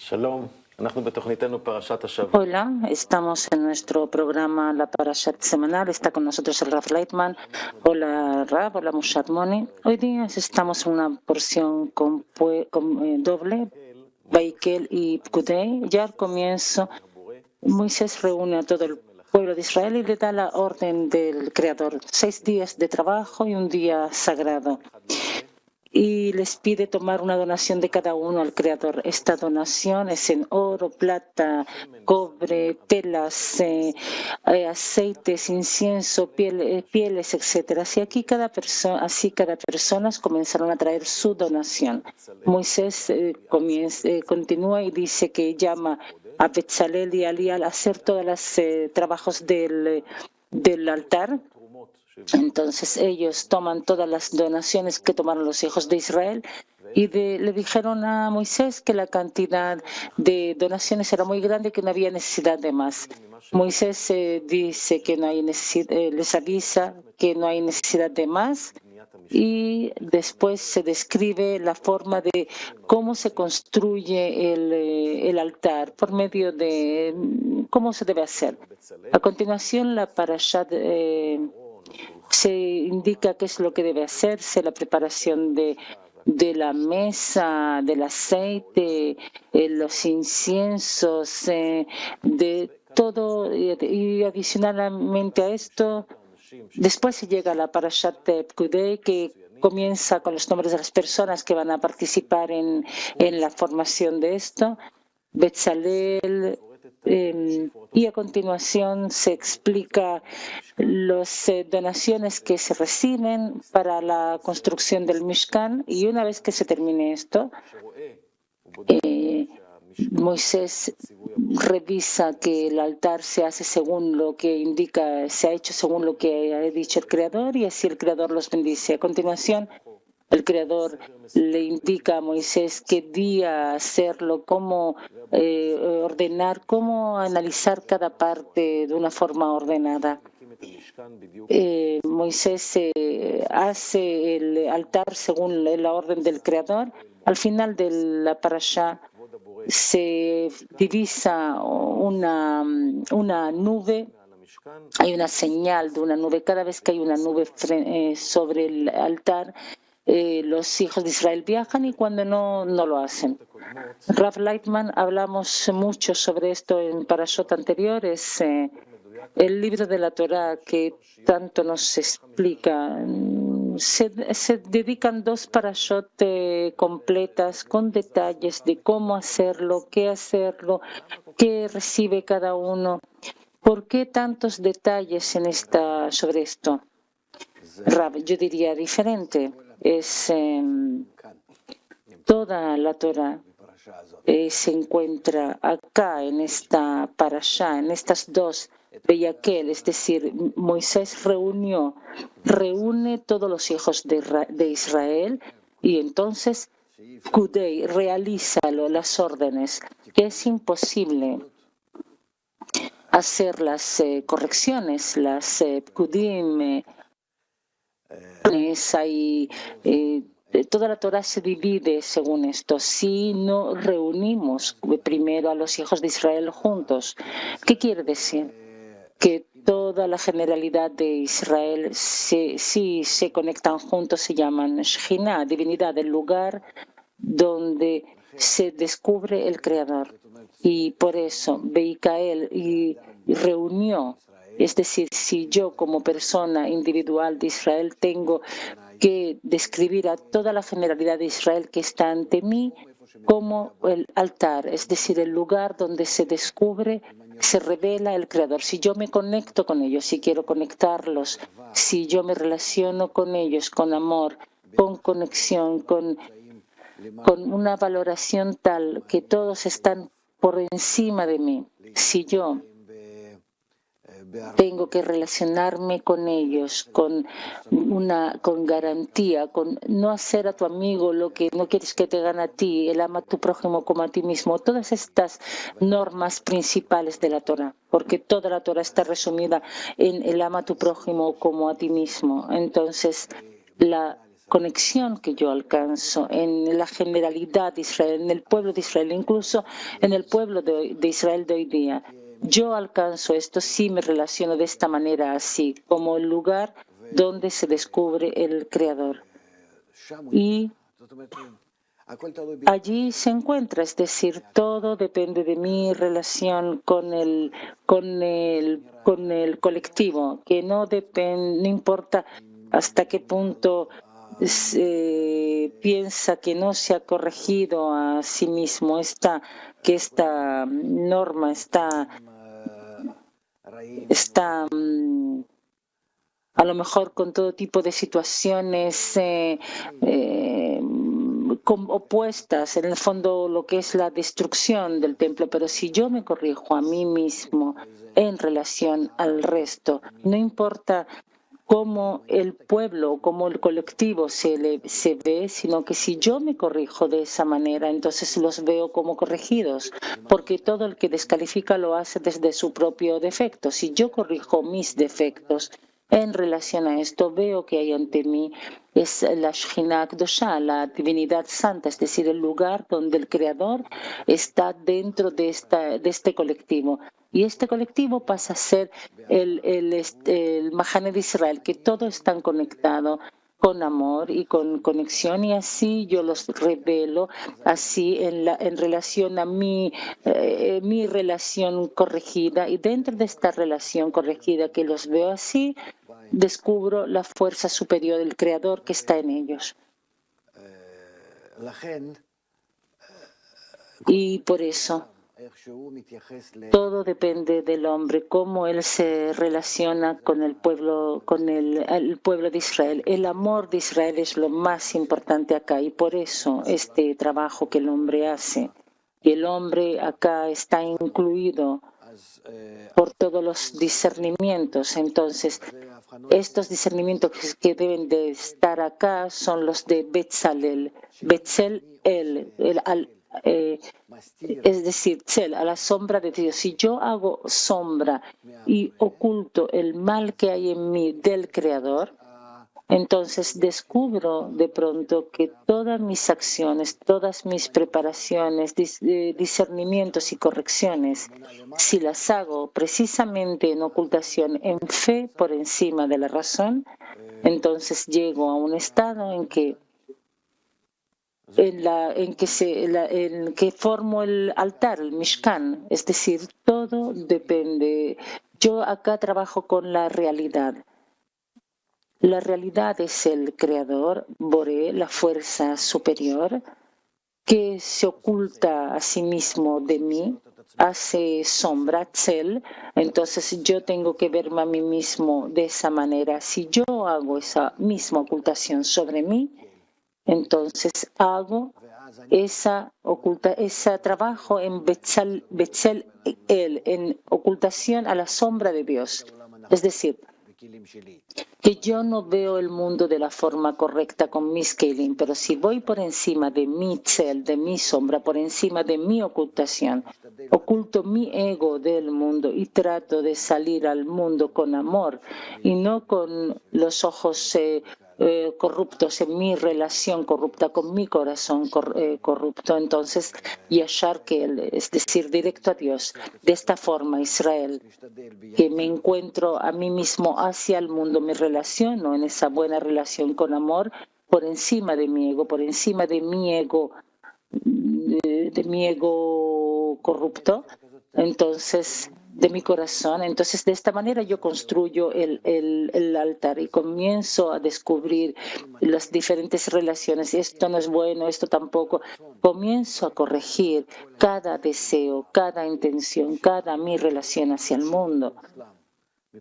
שלום, אנחנו בתוכניתנו פרשת השבוע. Hola, estamos en nuestro programa La Parashat Semanal. Está con nosotros el Rav Leitman. Hola, Rav. Hola, Mushat Moni. Hoy día estamos en una porción doble, Baikel y Pkudei. Ya al comienzo, Moisés reúne a todo el pueblo de Israel y le da la orden del Creador. 6 días de trabajo y un día sagrado. Y les pide tomar una donación de cada uno al Creador. Esta donación es en oro, plata, cobre, telas, aceites, incienso, pieles, etc. Así cada persona comenzaron a traer su donación. Moisés continúa y dice que llama a Betzalel y a Elial a hacer todos los trabajos del altar. Entonces ellos toman todas las donaciones que tomaron los hijos de Israel y le dijeron a Moisés que la cantidad de donaciones era muy grande y que no había necesidad de más. Moisés dice que no hay les avisa que no hay necesidad de más y después se describe la forma de cómo se construye el altar por medio de cómo se debe hacer. A continuación la parashat se indica qué es lo que debe hacerse, la preparación de la mesa, del aceite, los inciensos, de todo, y adicionalmente a esto, después se llega a la Parashat Pkudei, que comienza con los nombres de las personas que van a participar en la formación de esto, Betzalel, y a continuación se explica las donaciones que se reciben para la construcción del Mishkan, y una vez que se termine esto, Moisés revisa que el altar se hace según lo que indica, se ha hecho según lo que ha dicho el Creador, y así el Creador los bendice. A continuación, el Creador le indica a Moisés qué día hacerlo, cómo ordenar, cómo analizar cada parte de una forma ordenada. Moisés hace el altar según la orden del Creador. Al final de la parashá se divisa una nube. Hay una señal de una nube. Cada vez que hay una nube sobre el altar, los hijos de Israel viajan, y cuando no, no lo hacen. Rav Leitman, hablamos mucho sobre esto en parashot anteriores. El libro de la Torá que tanto nos explica, se dedican 2 parashot completas con detalles de cómo hacerlo, qué recibe cada uno. ¿Por qué tantos detalles sobre esto? Rav, yo diría diferente. Es toda la Torá se encuentra acá en esta parashá, en estas 2 Beyakel, es decir, Moisés reúne todos los hijos de Israel, y entonces Kudei realiza las órdenes, que es imposible hacer las correcciones, las Pkudim, toda la Torah se divide según esto. Si no reunimos primero a los hijos de Israel juntos, ¿qué quiere decir? Que toda la generalidad de Israel, si se conectan juntos, se llaman Shekhinah, divinidad, el lugar donde se descubre el Creador. Y por eso Beikael reunió, es decir, si yo como persona individual de Israel tengo que describir a toda la generalidad de Israel que está ante mí como el altar, es decir, el lugar donde se descubre, se revela el Creador. Si yo me conecto con ellos, si quiero conectarlos, si yo me relaciono con ellos con amor, con conexión, con una valoración tal que todos están por encima de mí, si yo tengo que relacionarme con ellos con garantía, con no hacer a tu amigo lo que no quieres que te hagan a ti, el ama a tu prójimo como a ti mismo, todas estas normas principales de la Torah, porque toda la Torah está resumida en el ama a tu prójimo como a ti mismo. Entonces, conexión que yo alcanzo en la generalidad de Israel, en el pueblo de Israel, incluso en el pueblo de Israel de hoy día. Yo alcanzo esto si me relaciono de esta manera, así como el lugar donde se descubre el Creador. Y allí se encuentra, es decir, todo depende de mi relación con el colectivo, que no importa hasta qué punto piensa que no se ha corregido a sí mismo, que esta norma está a lo mejor con todo tipo de situaciones opuestas, en el fondo lo que es la destrucción del templo, pero si yo me corrijo a mí mismo en relación al resto, no importa cómo el pueblo, cómo el colectivo se ve, sino que si yo me corrijo de esa manera, entonces los veo como corregidos, porque todo el que descalifica lo hace desde su propio defecto. Si yo corrijo mis defectos en relación a esto, veo que hay ante mí es la Shekhinah Kedoshá, la divinidad santa, es decir, el lugar donde el Creador está dentro de este colectivo. Y este colectivo pasa a ser el Mahane de Israel, que todos están conectados con amor y con conexión, y así yo los revelo, así en relación a mi relación corregida, y dentro de esta relación corregida que los veo así, descubro la fuerza superior del Creador que está en ellos. Y por eso todo depende del hombre, cómo él se relaciona con el pueblo, el pueblo de Israel. El amor de Israel es lo más importante acá, y por eso este trabajo que el hombre hace, y el hombre acá está incluido por todos los discernimientos. Entonces, estos discernimientos que deben de estar acá son los de Betzalel, es decir, Tzel, a la sombra de Dios. Si yo hago sombra y oculto el mal que hay en mí del Creador, entonces descubro de pronto que todas mis acciones, todas mis preparaciones, discernimientos y correcciones, si las hago precisamente en ocultación, en fe por encima de la razón, entonces llego a un estado en que formo el altar, el Mishkan, es decir, todo depende. Yo acá trabajo con la realidad. La realidad es el Creador, Boré, la fuerza superior, que se oculta a sí mismo de mí, hace sombra, Tzel. Entonces yo tengo que verme a mí mismo de esa manera. Si yo hago esa misma ocultación sobre mí, entonces hago ese trabajo en Betzel en ocultación a la sombra de Dios. Es decir, que yo no veo el mundo de la forma correcta con mis kelim, pero si voy por encima de mi tzel, de mi sombra, por encima de mi ocultación, oculto mi ego del mundo y trato de salir al mundo con amor y no con los ojos corruptos, en mi relación corrupta, con mi corazón corrupto, entonces Yashar que es decir, directo a Dios. De esta forma, Israel, que me encuentro a mí mismo hacia el mundo, me relaciono en esa buena relación con amor por encima de mi ego, por encima de mi ego corrupto, entonces de mi corazón. Entonces, de esta manera yo construyo el altar y comienzo a descubrir las diferentes relaciones. Esto no es bueno, esto tampoco. Comienzo a corregir cada deseo, cada intención, cada mi relación hacia el mundo.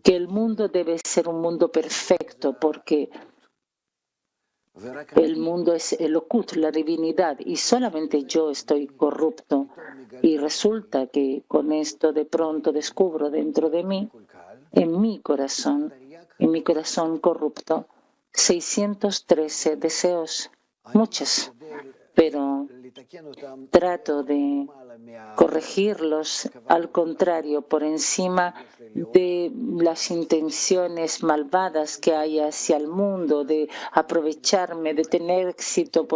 Que el mundo debe ser un mundo perfecto porque el mundo es el okut, la divinidad, y solamente yo estoy corrupto. Y resulta que con esto de pronto descubro dentro de mí, en mi corazón corrupto, 613 deseos, muchos, pero trato de corregirlos, al contrario, por encima de las intenciones malvadas que hay hacia el mundo, de aprovecharme, de tener éxito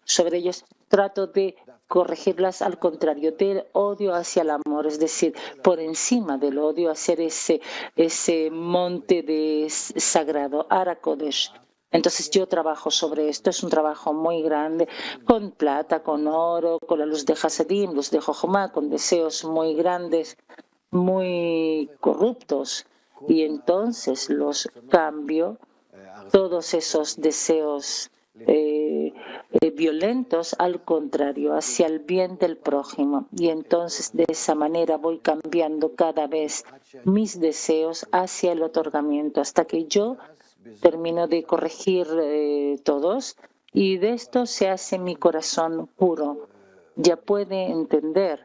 sobre ellos, trato de corregirlas al contrario, del odio hacia el amor, es decir, por encima del odio, hacer ese monte sagrado, Ara Kodesh. Entonces yo trabajo sobre esto, es un trabajo muy grande, con plata, con oro, con la luz de Hasadim, luz de Jochma, con deseos muy grandes, muy corruptos. Y entonces los cambio, todos esos deseos violentos, al contrario, hacia el bien del prójimo. Y entonces de esa manera voy cambiando cada vez mis deseos hacia el otorgamiento, hasta que yo termino de corregir todos, y de esto se hace mi corazón puro. Ya puede entender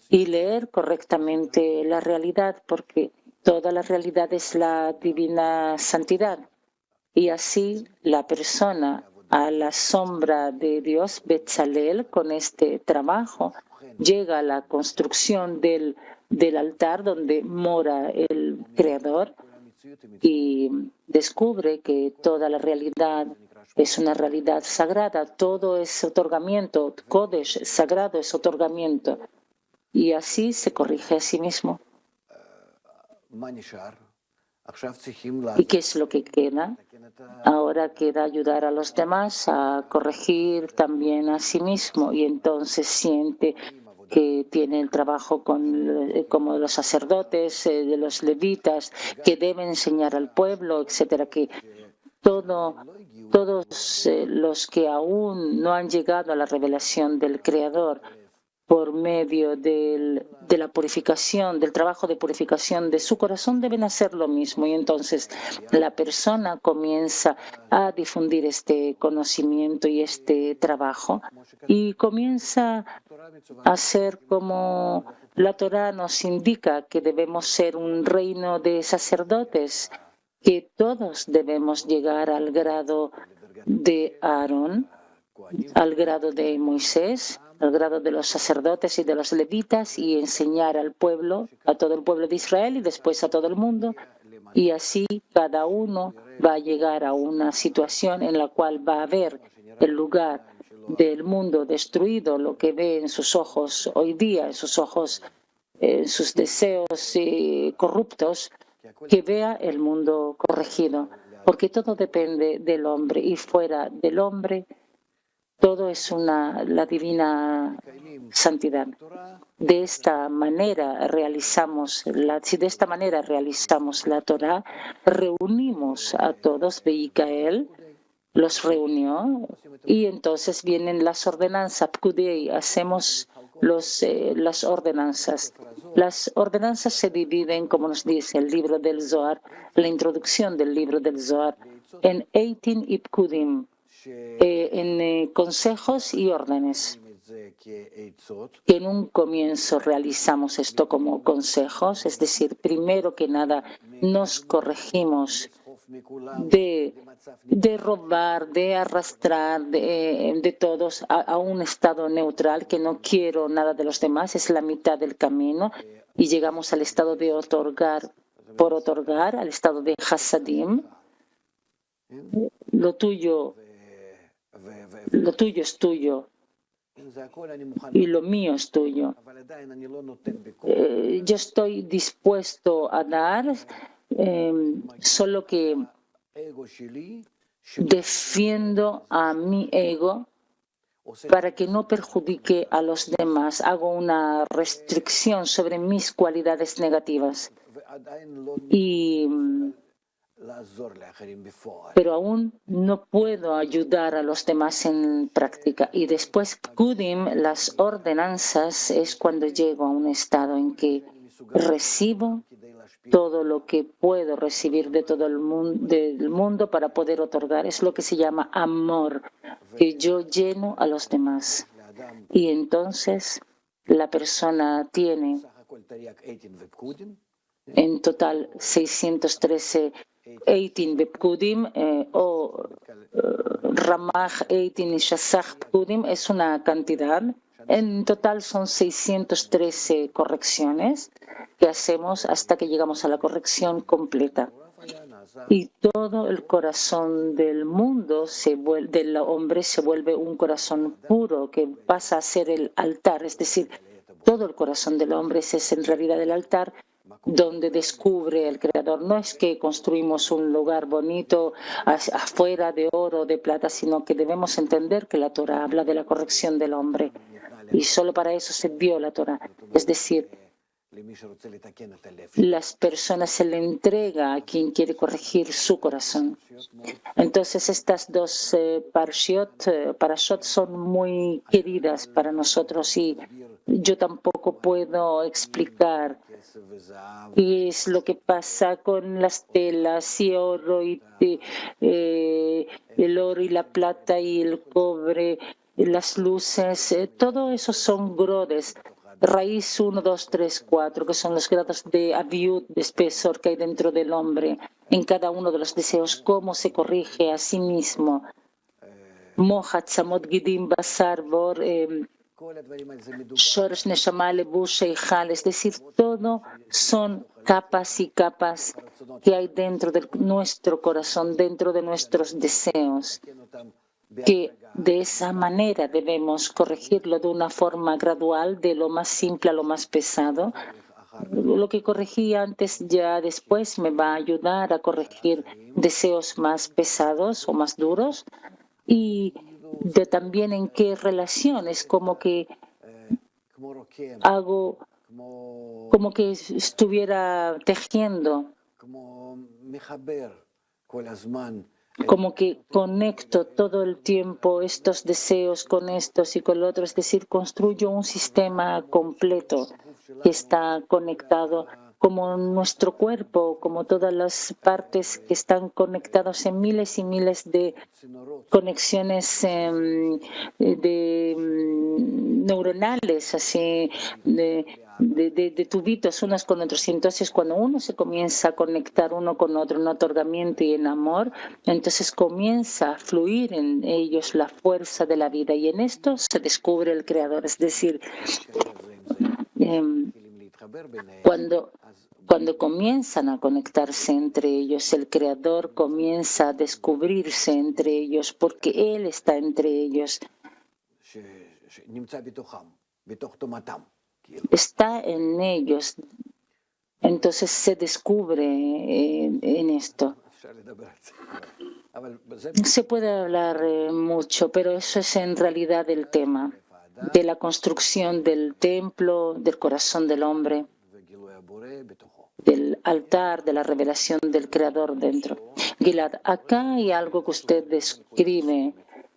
y leer correctamente la realidad, porque toda la realidad es la divina santidad. Y así la persona a la sombra de Dios, Betzalel, con este trabajo, llega a la construcción del altar donde mora el Creador, y descubre que toda la realidad es una realidad sagrada, todo es otorgamiento, Kodesh, sagrado es otorgamiento, y así se corrige a sí mismo. ¿Y qué es lo que queda? Ahora queda ayudar a los demás a corregir también a sí mismo, y entonces siente que tiene el trabajo como los sacerdotes, de los levitas, que deben enseñar al pueblo, etcétera, que todos los que aún no han llegado a la revelación del Creador por medio de la purificación, del trabajo de purificación de su corazón, deben hacer lo mismo. Y entonces la persona comienza a difundir este conocimiento y este trabajo, y comienza a ser como la Torá nos indica, que debemos ser un reino de sacerdotes, que todos debemos llegar al grado de Aarón, al grado de Moisés, al grado de los sacerdotes y de los levitas, y enseñar al pueblo, a todo el pueblo de Israel y después a todo el mundo. Y así cada uno va a llegar a una situación en la cual va a ver el lugar del mundo destruido, lo que ve en sus ojos hoy día, en sus ojos, en sus deseos corruptos, que vea el mundo corregido, porque todo depende del hombre, y fuera del hombre todo es la divina santidad. De esta manera si de esta manera realizamos la Torah, reunimos a todos, Beikael los reunió, y entonces vienen las ordenanzas, Pkudei, hacemos las ordenanzas. Las ordenanzas se dividen, como nos dice el libro del Zohar, la introducción del libro del Zohar, en Eitin y Pkudim, en consejos y órdenes. Que en un comienzo realizamos esto como consejos, es decir, primero que nada nos corregimos de robar, de arrastrar de todos a un estado neutral, que no quiero nada de los demás, es la mitad del camino, y llegamos al estado de otorgar por otorgar, al estado de Hasadim. Lo tuyo es tuyo y lo mío es tuyo. Yo estoy dispuesto a dar, solo que defiendo a mi ego para que no perjudique a los demás. Hago una restricción sobre mis cualidades negativas. Pero aún no puedo ayudar a los demás en práctica. Y después, Pkudim, las ordenanzas, es cuando llego a un estado en que recibo todo lo que puedo recibir de todo el mundo para poder otorgar. Es lo que se llama amor, que yo lleno a los demás. Y entonces la persona tiene en total 613 Eitin Bepkudim o Ramach Eitin y Shasach Pkudim, es una cantidad En total son 613 correcciones que hacemos hasta que llegamos a la corrección completa. Y todo el corazón del mundo, del hombre, se vuelve un corazón puro que pasa a ser el altar. Es decir, todo el corazón del hombre es en realidad el altar donde descubre el Creador. No es que construimos un lugar bonito afuera de oro, de plata, sino que debemos entender que la Torah habla de la corrección del hombre. Y solo para eso se dio la Torah. Es decir, las personas se le entrega a quien quiere corregir su corazón. Entonces estas dos parashot son muy queridas para nosotros y yo tampoco puedo explicar qué es lo que pasa con las telas y oro y el oro y la plata y el cobre, las luces, todo eso son grodes. Raíz 1, 2, 3, 4, que son los grados de aviud, de espesor que hay dentro del hombre, en cada uno de los deseos, cómo se corrige a sí mismo. Mohat, Samot, Gidim, Basar, Bor, Shorosh, Neshama, Lebush, Sheijal, es decir, todo son capas y capas que hay dentro de nuestro corazón, dentro de nuestros deseos, que de esa manera debemos corregirlo de una forma gradual, de lo más simple a lo más pesado. Lo que corregí antes ya después me va a ayudar a corregir deseos más pesados o más duros y de también en qué relaciones, como que hago, como que estuviera tejiendo, como que conecto todo el tiempo estos deseos con estos y con lo otro, es decir, construyo un sistema completo que está conectado como nuestro cuerpo, como todas las partes que están conectadas en miles y miles de conexiones neuronales, así, de tubitos unos con otros. Y entonces cuando uno se comienza a conectar uno con otro en otorgamiento y en amor, entonces comienza a fluir en ellos la fuerza de la vida y en esto se descubre el Creador. Es decir, cuando comienzan a conectarse entre ellos, el Creador comienza a descubrirse entre ellos porque Él está entre ellos. Está en ellos. Entonces se descubre en esto. Se puede hablar mucho, pero eso es en realidad el tema de la construcción del templo, del corazón del hombre, del altar, de la revelación del Creador dentro. Gilad, acá hay algo que usted describe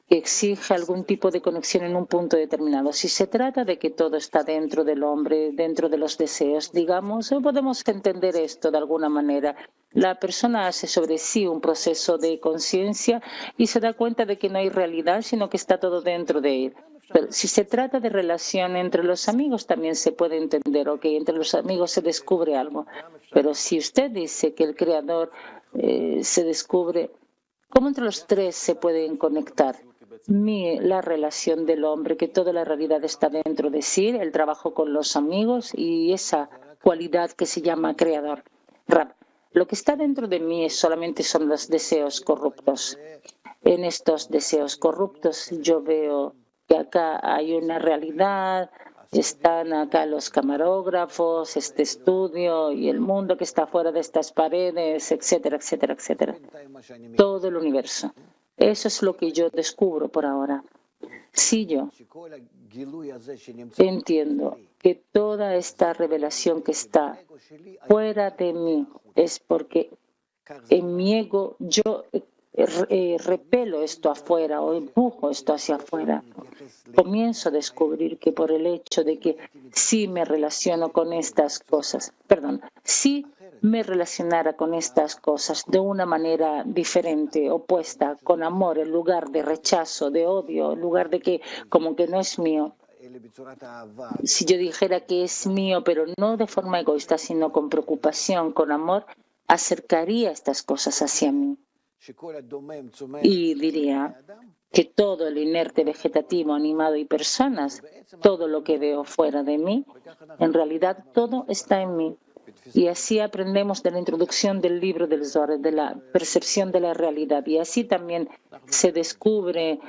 que exige algún tipo de conexión en un punto determinado. Si se trata de que todo está dentro del hombre, dentro de los deseos, digamos, podemos entender esto de alguna manera. La persona hace sobre sí un proceso de conciencia y se da cuenta de que no hay realidad, sino que está todo dentro de él. Pero si se trata de relación entre los amigos, también se puede entender, ok, entre los amigos se descubre algo. Pero si usted dice que el Creador se descubre, ¿cómo entre los tres se pueden conectar? La relación del hombre, que toda la realidad está dentro de sí, el trabajo con los amigos y esa cualidad que se llama Creador. Rab, lo que está dentro de mí solamente son los deseos corruptos. En estos deseos corruptos yo veo que acá hay una realidad, están acá los camarógrafos, este estudio y el mundo que está fuera de estas paredes, etcétera, etcétera, etcétera. Todo el universo. Eso es lo que yo descubro por ahora. Si yo entiendo que toda esta revelación que está fuera de mí es porque en mi ego yo repelo esto afuera o empujo esto hacia afuera. Comienzo a descubrir que por el hecho de que sí me relaciono con estas cosas, sí me relacionara con estas cosas de una manera diferente, opuesta, con amor, en lugar de rechazo, de odio, en lugar de que como que no es mío. Si yo dijera que es mío, pero no de forma egoísta, sino con preocupación, con amor, acercaría estas cosas hacia mí. Y diría que todo el inerte vegetativo, animado y personas, todo lo que veo fuera de mí, en realidad todo está en mí. Y así aprendemos de la introducción del libro del Zohar, de la percepción de la realidad. Y así también se descubre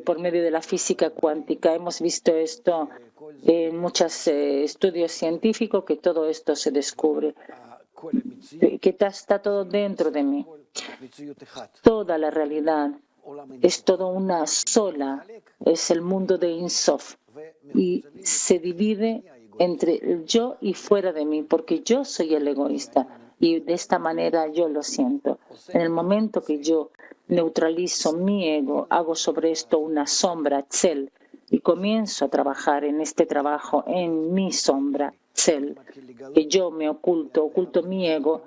por medio de la física cuántica. Hemos visto esto en muchos estudios científicos, que todo esto se descubre, que está todo dentro de mí. Toda la realidad es todo una sola, es el mundo de Ein Sof, y se divide entre el yo y fuera de mí, porque yo soy el egoísta y de esta manera yo lo siento. En el momento que yo neutralizo mi ego, hago sobre esto una sombra, Tzel, y comienzo a trabajar en este trabajo en mi sombra, Tzel, que yo me oculto mi ego,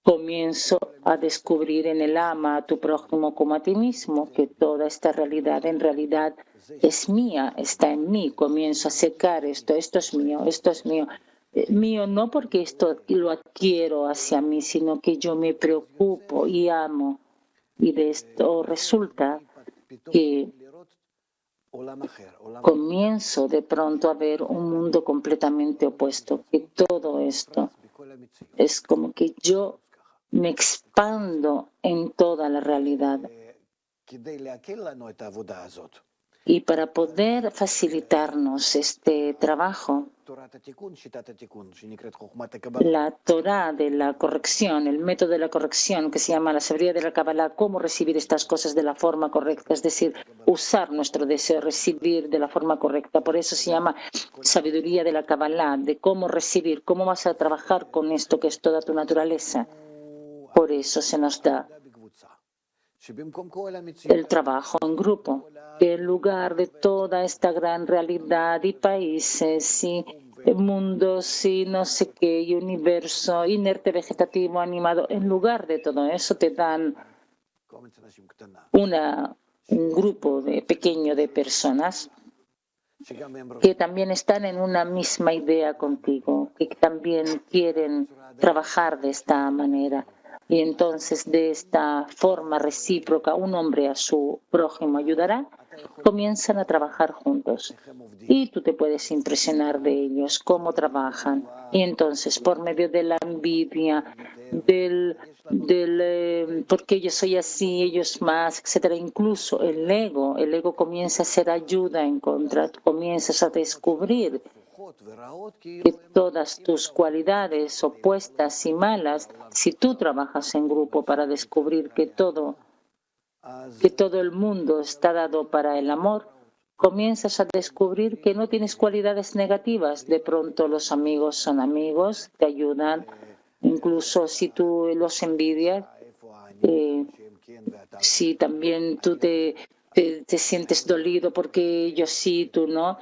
comienzo a descubrir en el ama a tu prójimo como a ti mismo, que toda esta realidad en realidad es mía, está en mí. Comienzo a secar esto es mío, esto es mío. Mío no porque esto lo adquiero hacia mí, sino que yo me preocupo y amo. Y de esto resulta que comienzo de pronto a ver un mundo completamente opuesto, que todo esto es como que yo me expando en toda la realidad. Y para poder facilitarnos este trabajo, la Torah de la corrección, el método de la corrección que se llama la sabiduría de la Kabbalah, cómo recibir estas cosas de la forma correcta, es decir, usar nuestro deseo, recibir de la forma correcta. Por eso se llama sabiduría de la Kabbalah, de cómo recibir, cómo vas a trabajar con esto que es toda tu naturaleza. Por eso se nos da el trabajo en grupo, que en lugar de toda esta gran realidad y países y mundos y no sé qué, y universo, inerte vegetativo, animado, en lugar de todo eso te dan un grupo pequeño de personas que también están en una misma idea contigo, que también quieren trabajar de esta manera. Y entonces, de esta forma recíproca, un hombre a su prójimo ayudará, comienzan a trabajar juntos. Y tú te puedes impresionar de ellos, cómo trabajan. Y entonces, por medio de la envidia, porque yo soy así, ellos más, etcétera. Incluso el ego comienza a ser ayuda en contra. Tú comienzas a descubrir que todas tus cualidades opuestas y malas, si tú trabajas en grupo para descubrir que todo el mundo está dado para el amor, comienzas a descubrir que no tienes cualidades negativas. De pronto los amigos son amigos, te ayudan, incluso si tú los envidias, si también tú te sientes dolido porque ellos sí, tú no.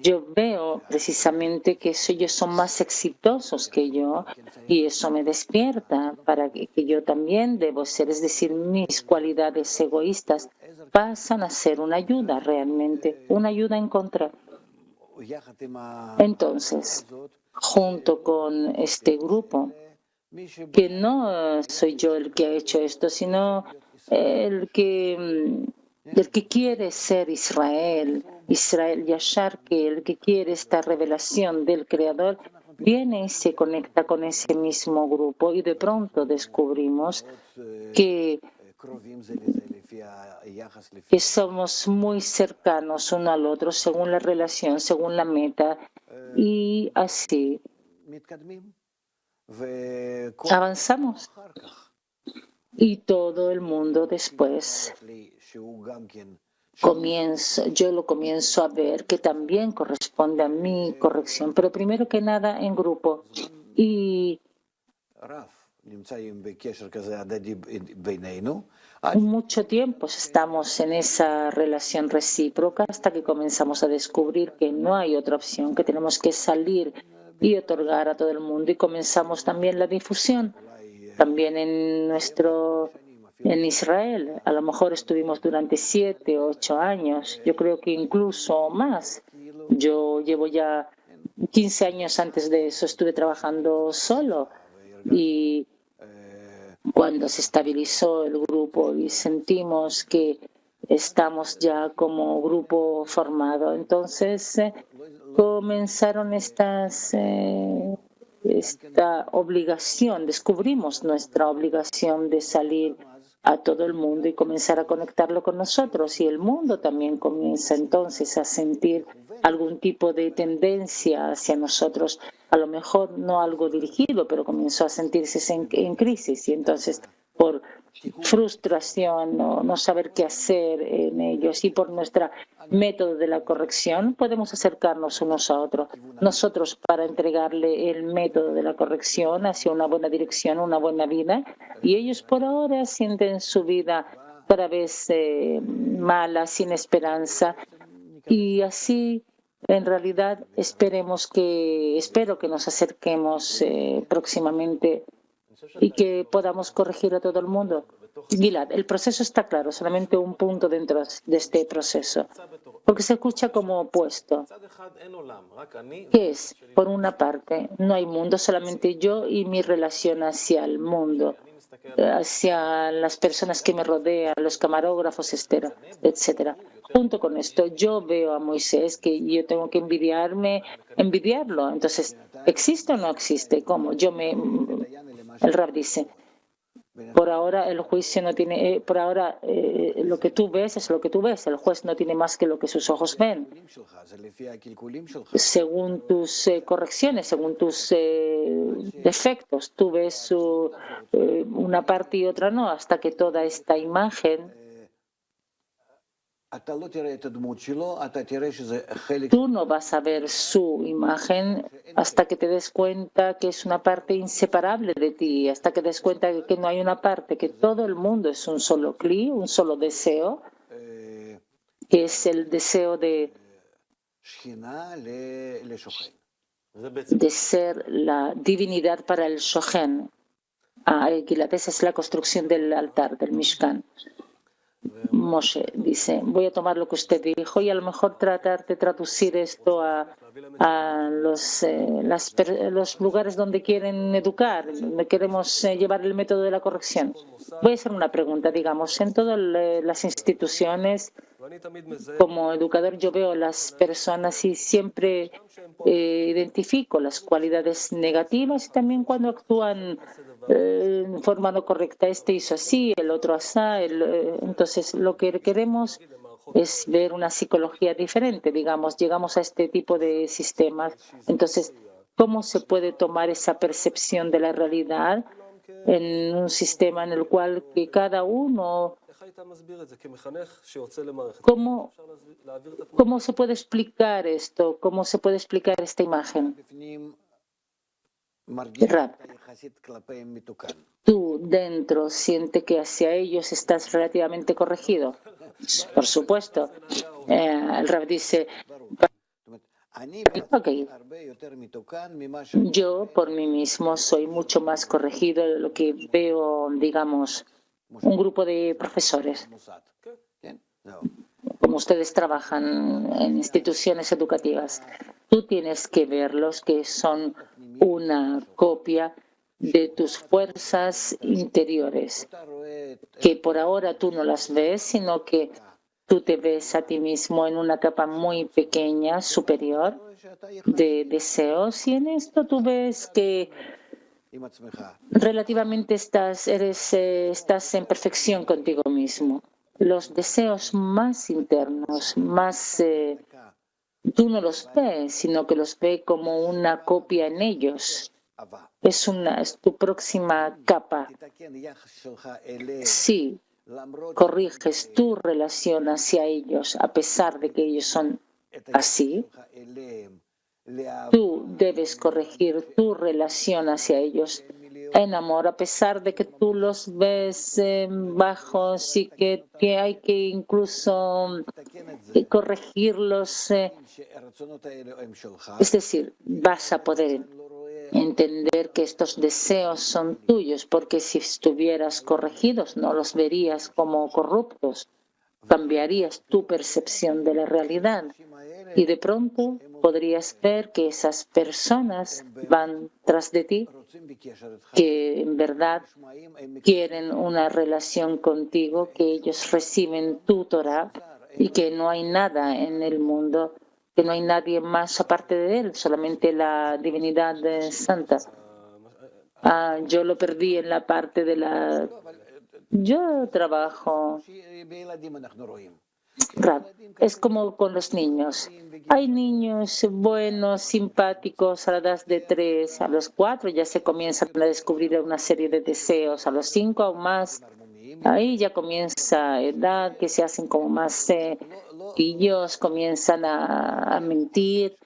Yo veo precisamente que ellos son más exitosos que yo y eso me despierta para que yo también debo ser, es decir, mis cualidades egoístas pasan a ser una ayuda realmente, una ayuda en contra. Entonces, junto con este grupo, que no soy yo el que ha hecho esto, sino el que quiere ser Israel Yashar, que el que quiere esta revelación del Creador, viene y se conecta con ese mismo grupo y de pronto descubrimos que somos muy cercanos uno al otro según la relación, según la meta, y así avanzamos. Y todo el mundo después yo lo comienzo a ver que también corresponde a mi corrección, pero primero que nada en grupo. Y mucho tiempo estamos en esa relación recíproca hasta que comenzamos a descubrir que no hay otra opción, que tenemos que salir y otorgar a todo el mundo, y comenzamos también la difusión. También en Israel, a lo mejor estuvimos durante 7, 8 años, yo creo que incluso más. Yo llevo ya 15 años antes de eso, estuve trabajando solo y cuando se estabilizó el grupo y sentimos que estamos ya como grupo formado. Entonces comenzaron esta obligación, descubrimos nuestra obligación de salir a todo el mundo y comenzar a conectarlo con nosotros. Y el mundo también comienza entonces a sentir algún tipo de tendencia hacia nosotros, a lo mejor no algo dirigido, pero comenzó a sentirse en crisis. Y entonces, por frustración, no saber qué hacer en ellos y por nuestro método de la corrección, podemos acercarnos unos a otros. Nosotros para entregarle el método de la corrección hacia una buena dirección, una buena vida, y ellos por ahora sienten su vida cada vez mala, sin esperanza, y así en realidad espero que nos acerquemos próximamente y que podamos corregir a todo el mundo. Gilad, el proceso está claro, solamente un punto dentro de este proceso, porque se escucha como opuesto. ¿Qué es? Por una parte, no hay mundo, solamente yo y mi relación hacia el mundo, hacia las personas que me rodean, los camarógrafos, etcétera. Junto con esto, yo veo a Moisés que yo tengo que envidiarlo. Entonces, ¿existe o no existe? ¿Cómo? El Rab dice, por ahora el juicio no tiene, por ahora lo que tú ves es lo que tú ves, el juez no tiene más que lo que sus ojos ven. Según tus correcciones, según tus defectos, tú ves una parte y otra no, hasta que toda esta imagen, tú no vas a ver su imagen hasta que te des cuenta que es una parte inseparable de ti, hasta que te des cuenta de que no hay una parte, que todo el mundo es un solo cli, un solo deseo, que es el deseo de ser la divinidad para el Shohen. Esa es la construcción del altar, del Mishkan. Moshe dice, voy a tomar lo que usted dijo y a lo mejor tratar de traducir esto a los lugares donde quieren educar, donde queremos llevar el método de la corrección. Voy a hacer una pregunta, digamos, en todas las instituciones, como educador yo veo a las personas y siempre identifico las cualidades negativas y también cuando actúan en forma no correcta. Este hizo así, el otro así. Entonces, lo que queremos es ver una psicología diferente, digamos, llegamos a este tipo de sistemas. Entonces, ¿cómo se puede tomar esa percepción de la realidad en un sistema en el cual que cada uno, ¿cómo se puede explicar esto? ¿Cómo se puede explicar esta imagen? Rab, tú dentro sientes que hacia ellos estás relativamente corregido. Por supuesto. El Rab dice, ok, yo por mí mismo soy mucho más corregido de lo que veo, digamos, un grupo de profesores. Como ustedes trabajan en instituciones educativas, tú tienes que verlos que son una copia de tus fuerzas interiores, que por ahora tú no las ves, sino que tú te ves a ti mismo en una capa muy pequeña, superior, de deseos, y en esto tú ves que relativamente estás en perfección contigo mismo. Los deseos más internos, tú no los ves, sino que los ves como una copia en ellos. Es tu próxima capa. Sí, corriges tu relación hacia ellos, a pesar de que ellos son así. Tú debes corregir tu relación hacia ellos en amor, a pesar de que tú los ves bajos y que hay que incluso corregirlos. Es decir, vas a poder entender que estos deseos son tuyos, porque si estuvieras corregidos no los verías como corruptos, cambiarías tu percepción de la realidad y de pronto podrías ver que esas personas van tras de ti, que en verdad quieren una relación contigo, que ellos reciben tu Torah y que no hay nada en el mundo, que no hay nadie más aparte de él, solamente la divinidad santa. Yo lo perdí en la parte de la... Yo trabajo... Es como con los niños. Hay niños buenos, simpáticos a la edad de 3, a los 4 ya se comienzan a descubrir una serie de deseos, a los 5 aún más. Ahí ya comienza edad que se hacen como más pillos, comienzan a mentir.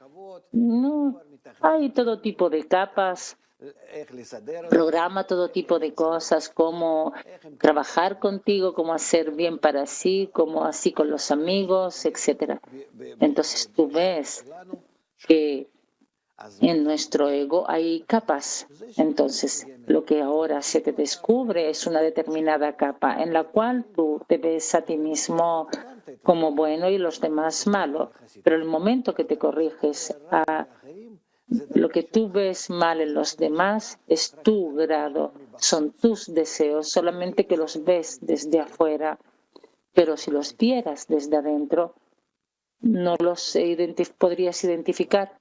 No, hay todo tipo de capas. Programa todo tipo de cosas, cómo trabajar contigo, cómo hacer bien para sí, cómo así con los amigos, etcétera. Entonces tú ves que en nuestro ego hay capas. Entonces lo que ahora se te descubre es una determinada capa en la cual tú te ves a ti mismo como bueno y los demás malo. Pero el momento que te corriges a lo que tú ves mal en los demás es tu grado, son tus deseos, solamente que los ves desde afuera. Pero si los vieras desde adentro, no los podrías identificar.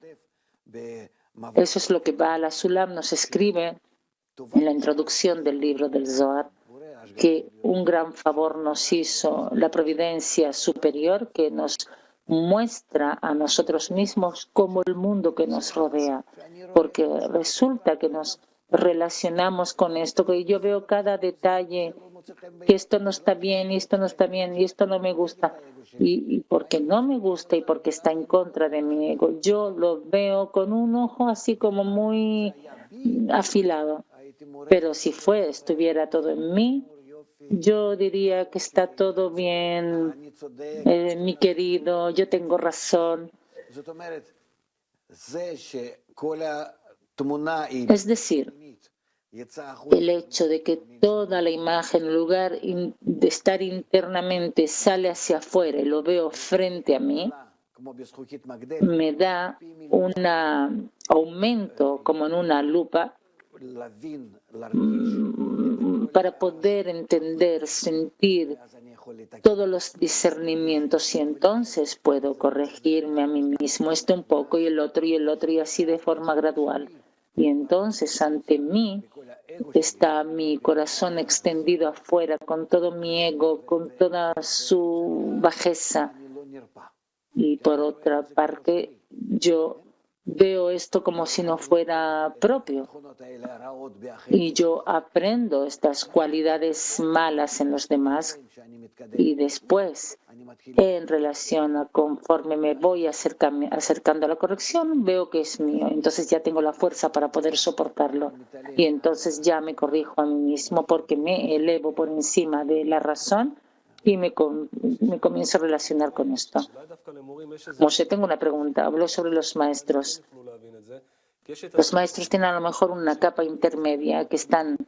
Eso es lo que Baal Sulam nos escribe en la introducción del libro del Zohar, que un gran favor nos hizo la providencia superior que nos muestra a nosotros mismos como el mundo que nos rodea, porque resulta que nos relacionamos con esto, que yo veo cada detalle, que esto no está bien, y esto no está bien, y esto no me gusta, y porque no me gusta y porque está en contra de mi ego, yo lo veo con un ojo así como muy afilado, pero si estuviera todo en mí, yo diría que está todo bien, mi querido, yo tengo razón. Es decir, el hecho de que toda la imagen, en lugar de estar internamente, sale hacia afuera y lo veo frente a mí, me da un aumento como en una lupa para poder entender, sentir todos los discernimientos y entonces puedo corregirme a mí mismo, un poco y el otro y el otro y así de forma gradual. Y entonces ante mí está mi corazón extendido afuera con todo mi ego, con toda su bajeza. Y por otra parte, yo veo esto como si no fuera propio. Y yo aprendo estas cualidades malas en los demás y después, en relación a conforme me voy acercando a la corrección, veo que es mío. Entonces ya tengo la fuerza para poder soportarlo. Y entonces ya me corrijo a mí mismo porque me elevo por encima de la razón y me comienzo a relacionar con esto. Moshe, tengo una pregunta. Hablo sobre los maestros. Los maestros tienen a lo mejor una capa intermedia que están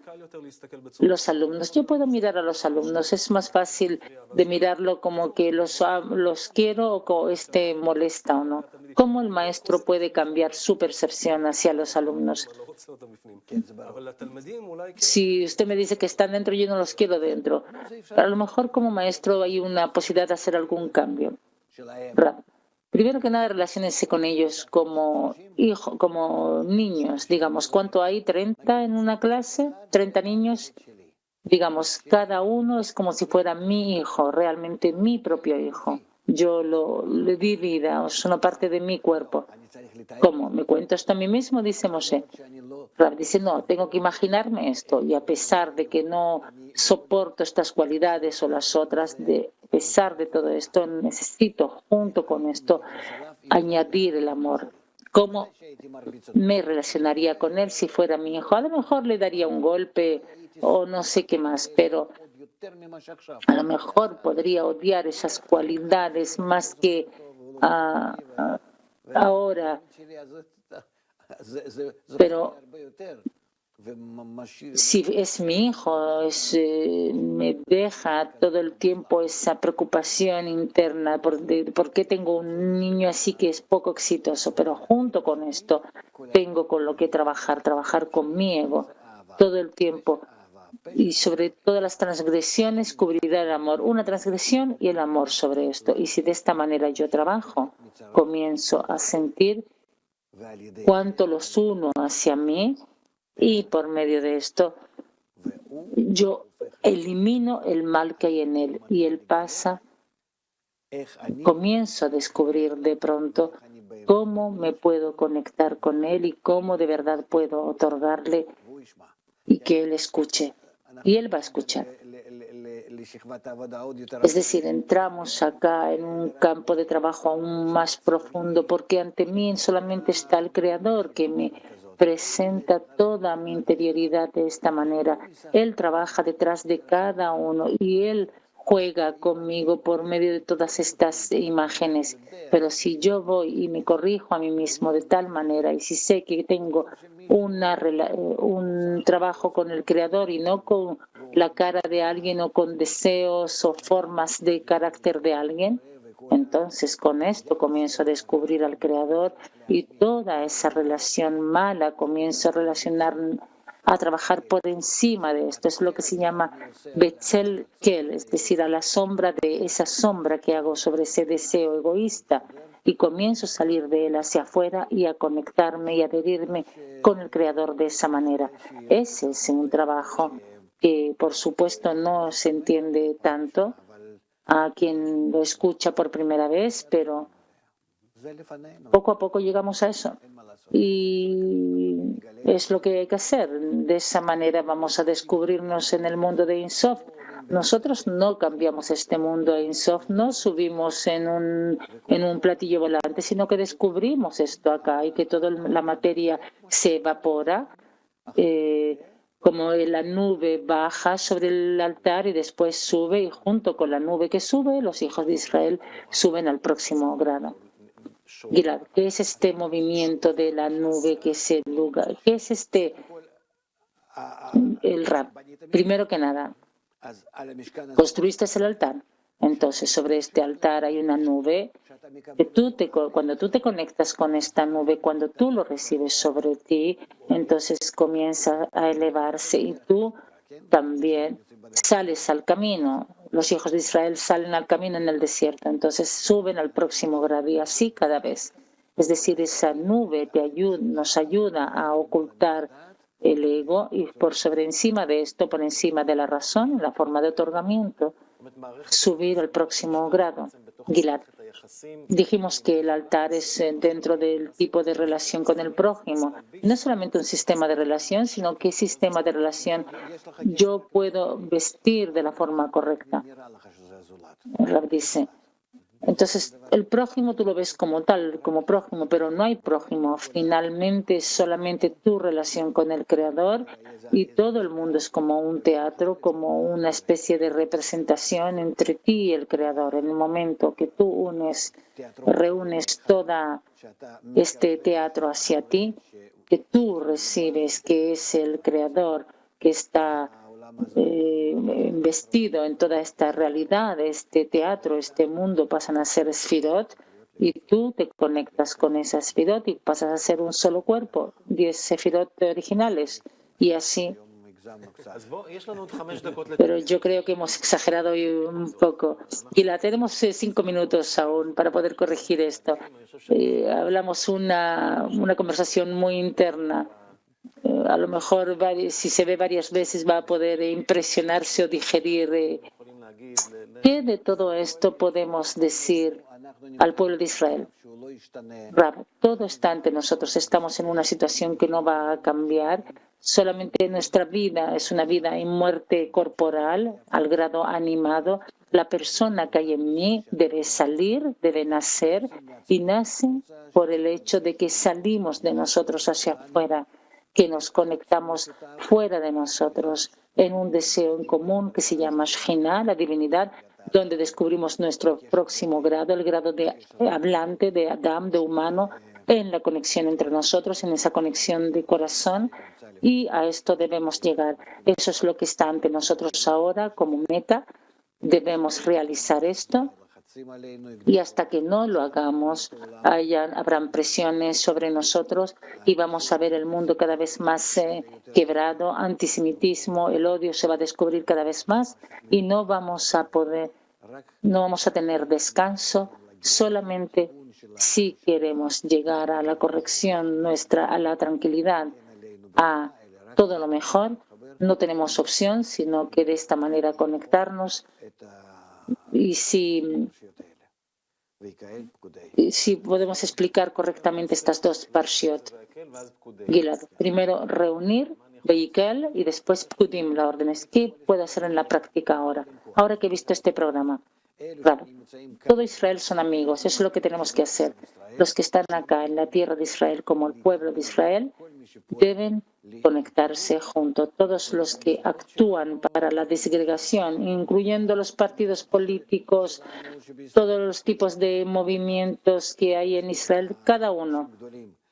los alumnos. Yo puedo mirar a los alumnos. Es más fácil de mirarlo como que los quiero o molesta o no. ¿Cómo el maestro puede cambiar su percepción hacia los alumnos? Si usted me dice que están dentro, yo no los quiero dentro. A lo mejor como maestro hay una posibilidad de hacer algún cambio. Primero que nada, relaciónense con ellos como como niños. Digamos, ¿cuánto hay? ¿30 en una clase? ¿30 niños? Digamos, cada uno es como si fuera mi hijo, realmente mi propio hijo. Yo le di vida, o son parte de mi cuerpo. ¿Cómo? ¿Me cuento esto a mí mismo? Dice Moshe. Dice, no, tengo que imaginarme esto. Y a pesar de que no soporto estas cualidades o las otras, a pesar de todo esto, necesito, junto con esto, añadir el amor. ¿Cómo me relacionaría con él si fuera mi hijo? A lo mejor le daría un golpe o no sé qué más, pero a lo mejor podría odiar esas cualidades más que ahora. Pero Si es mi hijo, me deja todo el tiempo esa preocupación interna por qué tengo un niño así que es poco exitoso, pero junto con esto tengo con lo que trabajar con mi ego todo el tiempo. Y sobre todas las transgresiones cubrirá el amor, una transgresión y el amor sobre esto. Y si de esta manera yo trabajo, comienzo a sentir cuánto los uno hacia mí y por medio de esto yo elimino el mal que hay en él y él pasa, comienzo a descubrir de pronto cómo me puedo conectar con él y cómo de verdad puedo otorgarle y que él escuche. Y él va a escuchar. Es decir, entramos acá en un campo de trabajo aún más profundo porque ante mí solamente está el Creador que me presenta toda mi interioridad de esta manera. Él trabaja detrás de cada uno y Él juega conmigo por medio de todas estas imágenes. Pero si yo voy y me corrijo a mí mismo de tal manera y si sé que tengo un trabajo con el Creador y no con la cara de alguien o con deseos o formas de carácter de alguien, entonces con esto comienzo a descubrir al Creador y toda esa relación mala comienzo a trabajar por encima de esto. Es lo que se llama Betzel Kel, es decir, a la sombra de esa sombra que hago sobre ese deseo egoísta y comienzo a salir de él hacia afuera y a conectarme y adherirme con el Creador de esa manera. Ese es un trabajo que por supuesto no se entiende tanto a quien lo escucha por primera vez, pero poco a poco llegamos a eso. Y es lo que hay que hacer. De esa manera vamos a descubrirnos en el mundo de Insof. Nosotros no cambiamos este mundo a Insof, no subimos en un platillo volante, sino que descubrimos esto acá y que toda la materia se evapora. Como la nube baja sobre el altar y después sube y junto con la nube que sube, los hijos de Israel suben al próximo grado. Gilad, ¿qué es este movimiento de la nube? ¿Qué es el lugar? ¿Qué es el rap? Primero que nada, construiste el altar. Entonces, sobre este altar hay una nube que cuando tú te conectas con esta nube, cuando tú lo recibes sobre ti, entonces comienza a elevarse y tú también sales al camino. Los hijos de Israel salen al camino en el desierto, entonces suben al próximo grado y así cada vez. Es decir, esa nube nos ayuda a ocultar el ego y por sobre encima de esto, por encima de la razón, en la forma de otorgamiento, subir al próximo grado. Gilad, dijimos que el altar es dentro del tipo de relación con el prójimo. No solamente un sistema de relación, sino qué sistema de relación yo puedo vestir de la forma correcta. Rab dice, entonces el prójimo tú lo ves como tal, como prójimo, pero no hay prójimo. Finalmente es solamente tu relación con el Creador y todo el mundo es como un teatro, como una especie de representación entre ti y el Creador. En el momento que tú reúnes todo este teatro hacia ti, que tú recibes que es el Creador que está vestido en toda esta realidad, este teatro, este mundo, pasan a ser Sfirot y tú te conectas con esas Sfirot y pasas a ser un solo cuerpo, 10 Sfirot originales y así. Pero yo creo que hemos exagerado hoy un poco. Y tenemos 5 minutos aún para poder corregir esto. Hablamos una conversación muy interna. A lo mejor si se ve varias veces va a poder impresionarse o digerir. ¿Qué de todo esto podemos decir al pueblo de Israel? Rab, todo está ante nosotros. Estamos en una situación que no va a cambiar. Solamente nuestra vida es una vida en muerte corporal, al grado animado. La persona que hay en mí debe salir, debe nacer y nace por el hecho de que salimos de nosotros hacia afuera, que nos conectamos fuera de nosotros en un deseo en común que se llama Shekhinah, la divinidad, donde descubrimos nuestro próximo grado, el grado de hablante, de Adam, de humano, en la conexión entre nosotros, en esa conexión de corazón, y a esto debemos llegar. Eso es lo que está ante nosotros ahora como meta. Debemos realizar esto y hasta que no lo hagamos, habrán presiones sobre nosotros y vamos a ver el mundo cada vez más quebrado, antisemitismo, el odio se va a descubrir cada vez más y no vamos a tener descanso solamente si queremos llegar a la corrección nuestra, a la tranquilidad, a todo lo mejor. No tenemos opción sino que de esta manera conectarnos y si podemos explicar correctamente estas dos parshiot. Gilad, primero reunir, Veikel y después Pkudim, las órdenes. ¿Qué puedo hacer en la práctica ahora? Ahora que he visto este programa. Claro, todo Israel son amigos, eso es lo que tenemos que hacer. Los que están acá en la tierra de Israel como el pueblo de Israel deben conectarse juntos. Todos los que actúan para la desagregación, incluyendo los partidos políticos, todos los tipos de movimientos que hay en Israel, cada uno.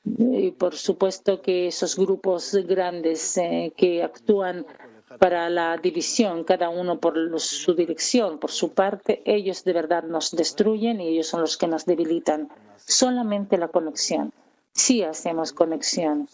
Y por supuesto que esos grupos grandes que actúan para la división, cada uno por su dirección, por su parte, ellos de verdad nos destruyen y ellos son los que nos debilitan. Solamente la conexión. Sí hacemos conexión.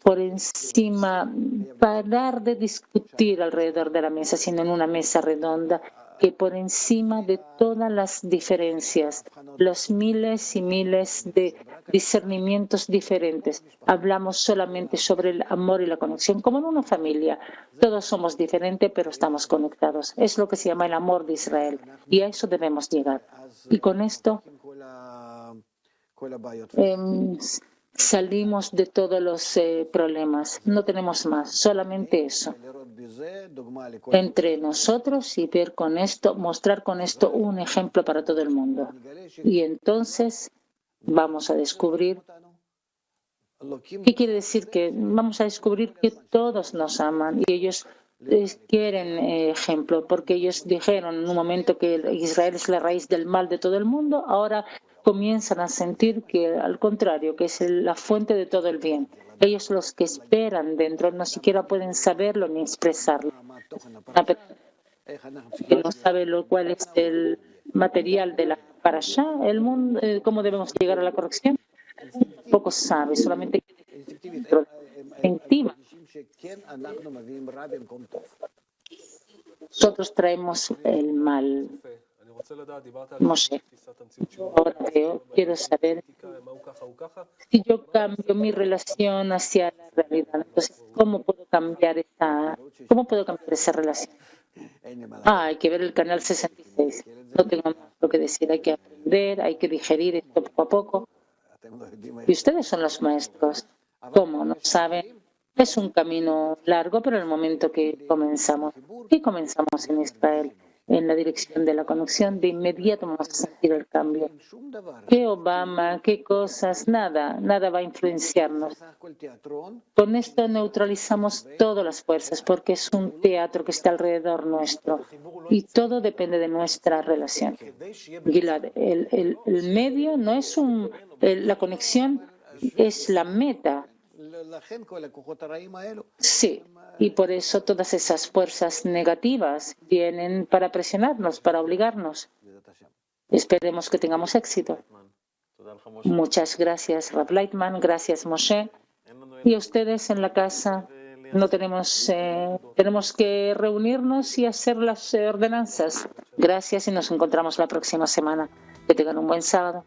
Por encima, parar de discutir alrededor de la mesa, sino en una mesa redonda, que por encima de todas las diferencias, los miles y miles de discernimientos diferentes, hablamos solamente sobre el amor y la conexión, como en una familia. Todos somos diferentes, pero estamos conectados. Es lo que se llama el amor de Israel, y a eso debemos llegar. Y con esto salimos de todos los problemas. No tenemos más, solamente eso. Entre nosotros y ver con esto, mostrar con esto un ejemplo para todo el mundo. Y entonces vamos a descubrir. ¿Qué quiere decir? Que vamos a descubrir que todos nos aman y ellos quieren ejemplo, porque ellos dijeron en un momento que Israel es la raíz del mal de todo el mundo, ahora comienzan a sentir que al contrario, que es la fuente de todo el bien. Ellos los que esperan dentro no siquiera pueden saberlo ni expresarlo. Que no sabe cuál es el material de la parashá, el mundo, cómo debemos llegar a la corrección. Poco sabe, solamente intima. Nosotros traemos el mal. Moshe, ahora quiero saber si yo cambio mi relación hacia la realidad. Entonces, ¿cómo puedo cambiar esa relación? Hay que ver el canal 66. No tengo más lo que decir. Hay que aprender, hay que digerir esto poco a poco. Y ustedes son los maestros. ¿Cómo? ¿No saben? Es un camino largo, pero en el momento que comenzamos, en Israel, en la dirección de la conexión, de inmediato vamos a sentir el cambio. ¿Qué Obama, qué cosas? Nada va a influenciarnos. Con esto neutralizamos todas las fuerzas, porque es un teatro que está alrededor nuestro y todo depende de nuestra relación. Gilad, el medio no es la conexión, es la meta. Sí, y por eso todas esas fuerzas negativas vienen para presionarnos, para obligarnos. Esperemos que tengamos éxito. Muchas gracias, Rav Leitman, gracias, Moshe. Y a ustedes en la casa tenemos que reunirnos y hacer las ordenanzas. Gracias y nos encontramos la próxima semana. Que tengan un buen sábado.